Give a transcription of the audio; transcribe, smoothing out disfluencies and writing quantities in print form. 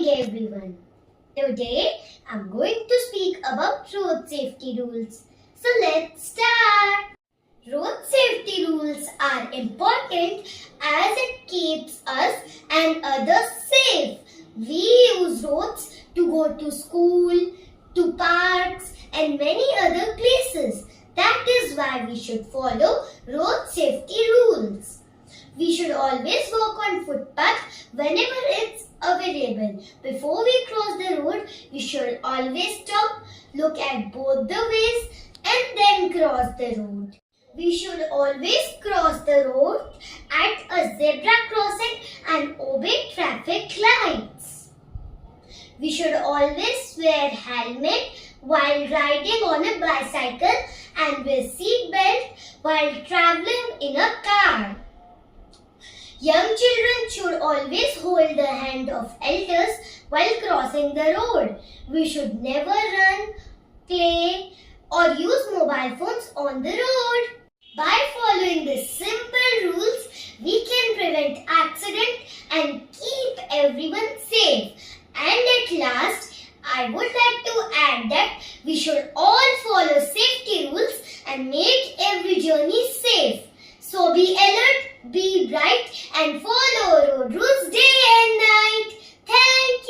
morning, everyone. Today I'm going to speak about road safety rules. So let's start. Road safety rules are important as it keeps us and others safe. We use roads to go to school, to parks, and many other places. That is why we should follow road safety rules. We should always walk on footpath whenever it's available. Before we cross the road, we should always stop, look at both the ways, and then cross the road. We should always cross the road at a zebra crossing and obey traffic lights. We should always wear helmet while riding on a bicycle and wear seat belt while traveling in a car. Young children should always hold the hand of elders while crossing the road. We should never run, play, or use mobile phones on the road. By following these simple rules, we can prevent accident and keep everyone safe. And at last, I would like to add that we should all follow safety rules and make every journey safe. So be alert, be bright, and follow road rules day and night. Thank